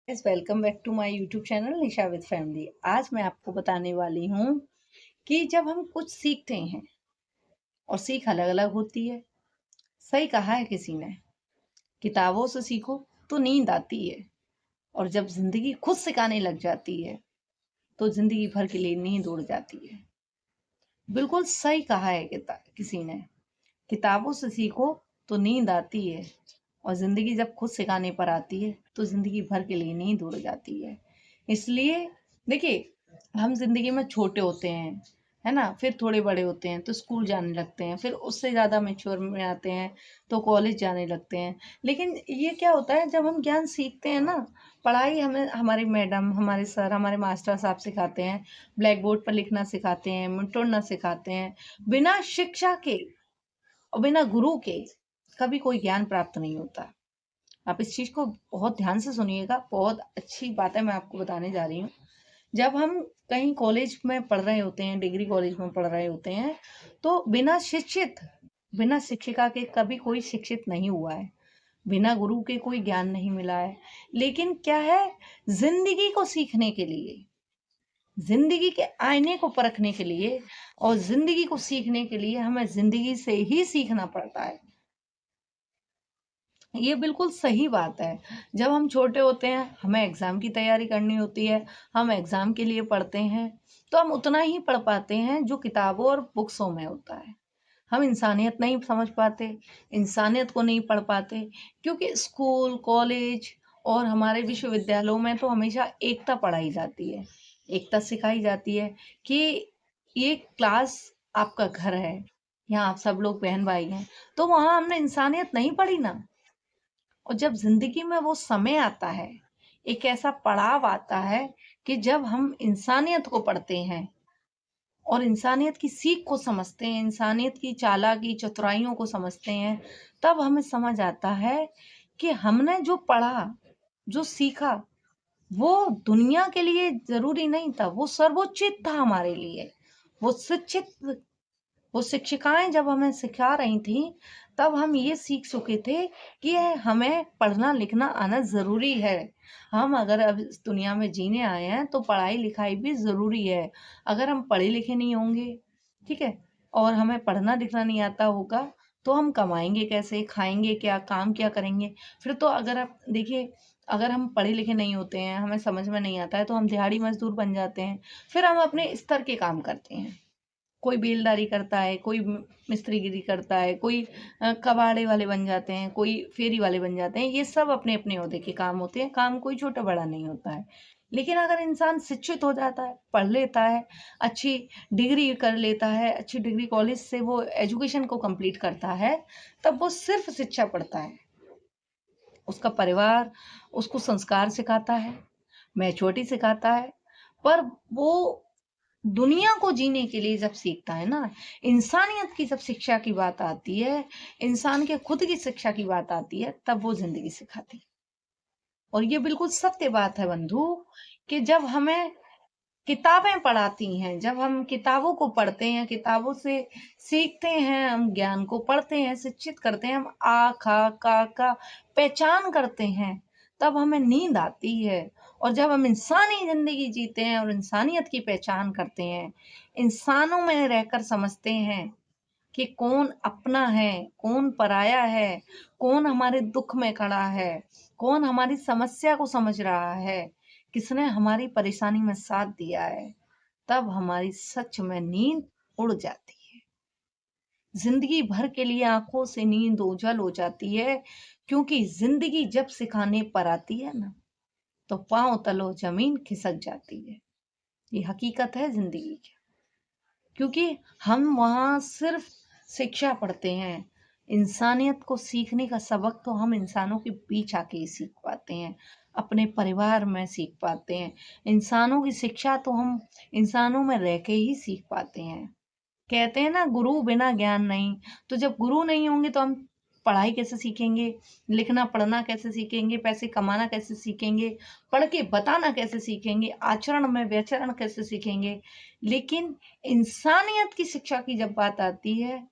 Guys, welcome back to my YouTube channel Nisha with family. आज मैं आपको बताने वाली हूँ कि जब हम कुछ सीखते हैं और सीख अलग अलग होती है। सही कहा है किसी ने, किताबों से सीखो तो नींद आती है और जब जिंदगी खुद सिखाने लग जाती है तो जिंदगी भर के लिए नींद उड़ जाती है। बिल्कुल सही कहा है किसी ने, किताबों से सीखो तो नींद आती है और जिंदगी जब खुद सिखाने पर आती है तो जिंदगी भर के लिए नींद उड़ जाती है। इसलिए देखिए, हम जिंदगी में छोटे होते हैं, है ना, फिर थोड़े बड़े होते हैं तो स्कूल जाने लगते हैं, फिर उससे ज़्यादा मैच्योर में आते हैं तो कॉलेज जाने लगते हैं। लेकिन ये क्या होता है, जब हम ज्ञान सीखते हैं ना, पढ़ाई हमें हमारी मैडम, हमारे सर, हमारे मास्टर साहब सिखाते हैं, ब्लैक बोर्ड पर लिखना सिखाते हैं, तोड़ना सिखाते हैं। बिना शिक्षा के और बिना गुरु के कभी कोई ज्ञान प्राप्त नहीं होता। आप इस चीज को बहुत ध्यान से सुनिएगा, बहुत अच्छी बात है मैं आपको बताने जा रही हूँ। जब हम कहीं कॉलेज में पढ़ रहे होते हैं, डिग्री कॉलेज में पढ़ रहे होते हैं, तो बिना शिक्षिका के कभी कोई शिक्षित नहीं हुआ है, बिना गुरु के कोई ज्ञान नहीं मिला है। लेकिन क्या है, जिंदगी को सीखने के लिए, जिंदगी के आईने को परखने के लिए और जिंदगी को सीखने के लिए हमें जिंदगी से ही सीखना पड़ता है। ये बिल्कुल सही बात है। जब हम छोटे होते हैं, हमें एग्जाम की तैयारी करनी होती है, हम एग्जाम के लिए पढ़ते हैं, तो हम उतना ही पढ़ पाते हैं जो किताबों और बुक्सों में होता है। हम इंसानियत नहीं समझ पाते, इंसानियत को नहीं पढ़ पाते, क्योंकि स्कूल, कॉलेज और हमारे विश्वविद्यालयों में तो हमेशा एकता पढ़ाई जाती है, एकता सिखाई जाती है कि ये क्लास आपका घर है, यहाँ आप सब लोग बहन भाई हैं। तो वहां हमने इंसानियत नहीं पढ़ी ना। और जब जिंदगी में वो समय आता है, एक ऐसा पड़ाव आता है कि जब हम इंसानियत को पढ़ते हैं और इंसानियत की सीख को समझते हैं, इंसानियत की चालाकी चतुराइयों को समझते हैं, तब हमें समझ आता है कि हमने जो पढ़ा, जो सीखा, वो दुनिया के लिए जरूरी नहीं था, वो सर्वोचित था हमारे लिए। वो शिक्षित वो शिक्षिकाएं जब हमें सिखा रही थी, तब हम ये सीख चुके थे कि हमें पढ़ना लिखना आना जरूरी है। हम अगर अब इस दुनिया में जीने आए हैं तो पढ़ाई लिखाई भी जरूरी है। अगर हम पढ़े लिखे नहीं होंगे, ठीक है, और हमें पढ़ना लिखना नहीं आता होगा, तो हम कमाएंगे कैसे, खाएंगे क्या, काम क्या करेंगे। फिर तो अगर आप देखिए, अगर हम पढ़े लिखे नहीं होते हैं, हमें समझ में नहीं आता है, तो हम दिहाड़ी मजदूर बन जाते हैं। फिर हम अपने स्तर के काम करते हैं, कोई बेलदारी करता है, कोई मिस्त्रीगिरी करता है, कोई कबाड़े वाले बन जाते हैं, कोई फेरी वाले बन जाते हैं। ये सब अपने अपने ओहदे के काम होते हैं, काम कोई छोटा बड़ा नहीं होता है। लेकिन अगर इंसान शिक्षित हो जाता है, पढ़ लेता है, अच्छी डिग्री कर लेता है, अच्छी डिग्री कॉलेज से वो एजुकेशन को कंप्लीट करता है, तब वो सिर्फ शिक्षा पढ़ता है। उसका परिवार उसको संस्कार सिखाता है, मैच्योरिटी सिखाता है, पर वो दुनिया को जीने के लिए जब सीखता है ना, इंसानियत की जब शिक्षा की बात आती है, इंसान के खुद की शिक्षा की बात आती है, तब वो जिंदगी सिखाती है। और ये बिल्कुल सत्य बात है बंधु, कि जब हमें किताबें पढ़ाती हैं, जब हम किताबों को पढ़ते हैं, किताबों से सीखते हैं, हम ज्ञान को पढ़ते हैं, शिक्षित करते हैं, हम आ खा का पहचान करते हैं, तब हमें नींद आती है। और जब हम इंसानी जिंदगी जीते हैं और इंसानियत की पहचान करते हैं, इंसानों में रहकर समझते हैं कि कौन अपना है, कौन पराया है, कौन हमारे दुख में खड़ा है, कौन हमारी समस्या को समझ रहा है, किसने हमारी परेशानी में साथ दिया है, तब हमारी सच में नींद उड़ जाती है। जिंदगी भर के लिए आंखों से नींद ओझल हो जाती है, क्योंकि जिंदगी जब सिखाने पर आती है ना, तो पांव तलो जमीन खिसक जाती है। ये हकीकत है जिंदगी की। क्योंकि हम वहाँ सिर्फ शिक्षा पढ़ते हैं, इंसानियत को सीखने का सबक तो हम इंसानों के बीच आके ही सीख पाते हैं, अपने परिवार में सीख पाते हैं। इंसानों की शिक्षा तो हम इंसानों में रह के ही सीख पाते हैं। कहते हैं ना, गुरु बिना ज्ञान नहीं। तो जब गुरु नहीं होंगे तो हम पढ़ाई कैसे सीखेंगे, लिखना पढ़ना कैसे सीखेंगे, पैसे कमाना कैसे सीखेंगे, पढ़ के बताना कैसे सीखेंगे, आचरण में व्यचरण कैसे सीखेंगे। लेकिन इंसानियत की शिक्षा की जब बात आती है,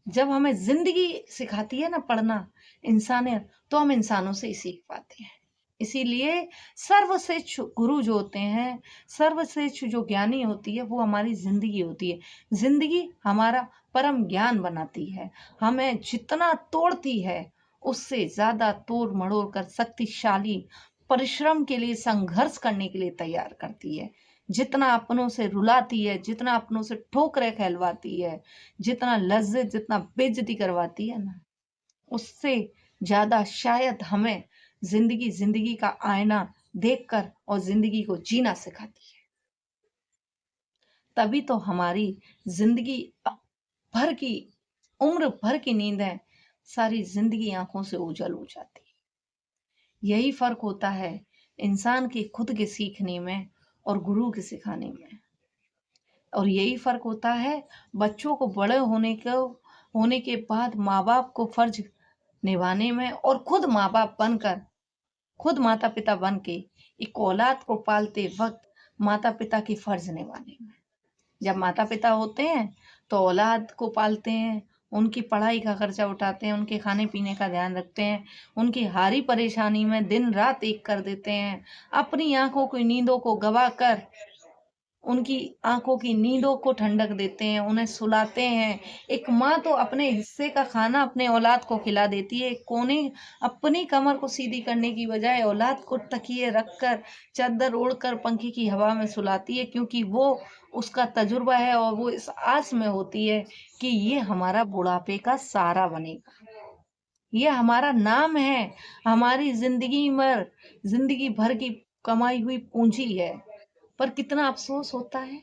जब हमें जिंदगी सिखाती है ना पढ़ना, इंसानियत, तो हम इंसानों से ही सीख पाते हैं। इसीलिए सर्वश्रेष्ठ गुरु जो होते हैं, सर्वश्रेष्ठ जो ज्ञानी होती है, वो हमारी जिंदगी होती है। जिंदगी हमारा परम ज्ञान बनाती है, हमें जितना तोड़ती है उससे ज्यादा तोड़ मड़ोड़ कर शक्तिशाली परिश्रम के लिए, संघर्ष करने के लिए तैयार करती है। जितना अपनों से रुलाती है, जितना अपनों से ठोकरें खिलवाती है, जितना लज्जित, जितना बेइज्जती करवाती है ना, उससे ज्यादा शायद हमें जिंदगी का आईना देखकर और जिंदगी को जीना सिखाती है। तभी तो हमारी जिंदगी भर की, उम्र भर की नींद है, सारी जिंदगी आंखों से ओझल हो जाती है। यही फर्क होता है इंसान के खुद के सीखने में और गुरु के सिखाने में। और यही फर्क होता है बच्चों को बड़े होने के बाद माँ बाप को फर्ज निभाने में, और खुद माँ बाप बनकर, खुद माता पिता बन के एक औलाद को पालते वक्त माता पिता के फर्ज निभाने में। जब माता पिता होते हैं तो औलाद को पालते हैं, उनकी पढ़ाई का खर्चा उठाते हैं, उनके खाने पीने का ध्यान रखते हैं, उनकी हारी परेशानी में दिन रात एक कर देते हैं, अपनी आंखों की नींदों को गवा कर उनकी आंखों की नींदों को ठंडक देते हैं, उन्हें सुलाते हैं। एक माँ तो अपने हिस्से का खाना अपने औलाद को खिला देती है, कोने अपनी कमर को सीधी करने की बजाय औलाद को तकिए रखकर, चादर ओढ़कर पंखे की हवा में सुलाती है, क्योंकि वो उसका तजुर्बा है और वो इस आस में होती है कि ये हमारा बुढ़ापे का सहारा बनेगा, ये हमारा नाम है, हमारी जिंदगी भर की कमाई हुई पूंजी है। पर कितना अफसोस होता है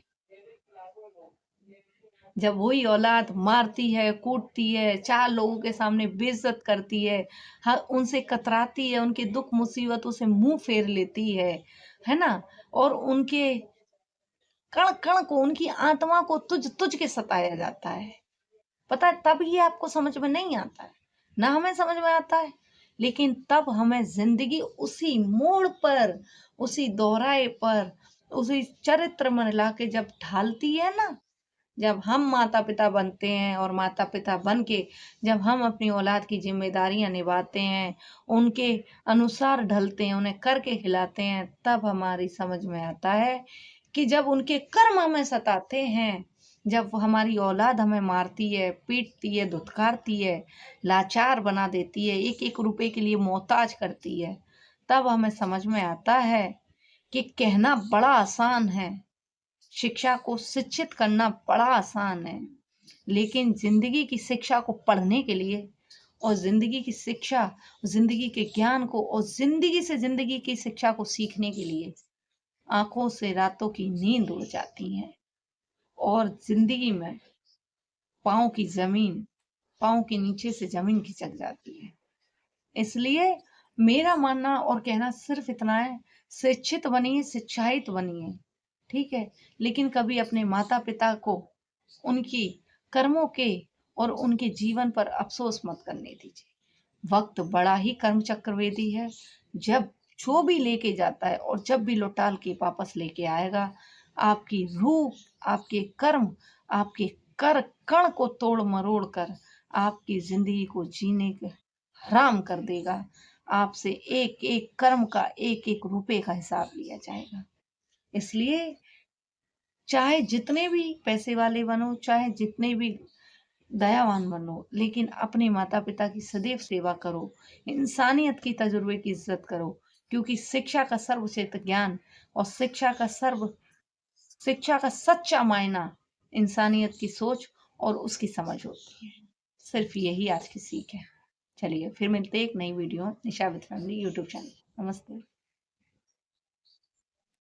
जब वही औलाद मारती है, कूटती है, चार लोगों के सामने बेइज्जत करती है, हर उनसे कतराती है, उनके दुख मुसीबतों से मुंह फेर लेती है ना, और उनके कण कण को, उनकी आत्मा को तुझ तुझ के सताया जाता है। पता है तब ये आपको समझ में नहीं आता है, ना हमें समझ में आता है, लेकिन तब हमें जिंदगी उसी मोड़ पर, उसी दोहराए पर, उसी चरित्र में लाके जब ढालती है ना, जब हम माता पिता बनते हैं और माता पिता बन के जब हम अपनी औलाद की जिम्मेदारियां निभाते हैं, उनके अनुसार ढलते हैं, उन्हें करके खिलाते हैं, तब हमारी समझ में आता है कि जब उनके कर्म हमें सताते हैं, जब हमारी औलाद हमें मारती है, पीटती है, धुतकारती है, लाचार बना देती है, एक एक रुपए के लिए मोहताज करती है, तब हमें समझ में आता है कि कहना बड़ा आसान है, शिक्षा को शिक्षित करना बड़ा आसान है, लेकिन जिंदगी की शिक्षा को पढ़ने के लिए और जिंदगी की शिक्षा, जिंदगी के ज्ञान को और जिंदगी से जिंदगी की शिक्षा को सीखने के लिए आंखों से रातों की नींद उड़ जाती है और जिंदगी में पाँव के नीचे से जमीन खिसक जाती है। इसलिए मेरा मानना और कहना सिर्फ इतना है, शिक्षित बनिए, शिक्षाहित बनिए, ठीक है, लेकिन कभी अपने माता पिता को उनकी कर्मों के और उनके जीवन पर अफसोस मत करने दीजिए। वक्त बड़ा ही कर्म चक्रवेदी है, जब जो भी लेके जाता है और जब भी लौटाल के वापस लेके आएगा, आपकी रूह, आपके कर्म, आपके कर कण को तोड़ मरोड़ कर आपकी जिंदगी को जीने के हराम कर देगा। आपसे एक एक कर्म का, एक एक रुपए का हिसाब लिया जाएगा। इसलिए चाहे जितने भी पैसे वाले बनो, चाहे जितने भी दयावान बनो, लेकिन अपने माता पिता की सदैव सेवा करो, इंसानियत की तजुर्बे की इज्जत करो, क्योंकि शिक्षा का सर्वश्रेष्ठ ज्ञान और शिक्षा का सच्चा मायना इंसानियत की सोच और उसकी समझ होती है। सिर्फ यही आज की सीख है। चलिए फिर मिलते हैं एक नई video Nisha with family YouTube channel. नमस्ते।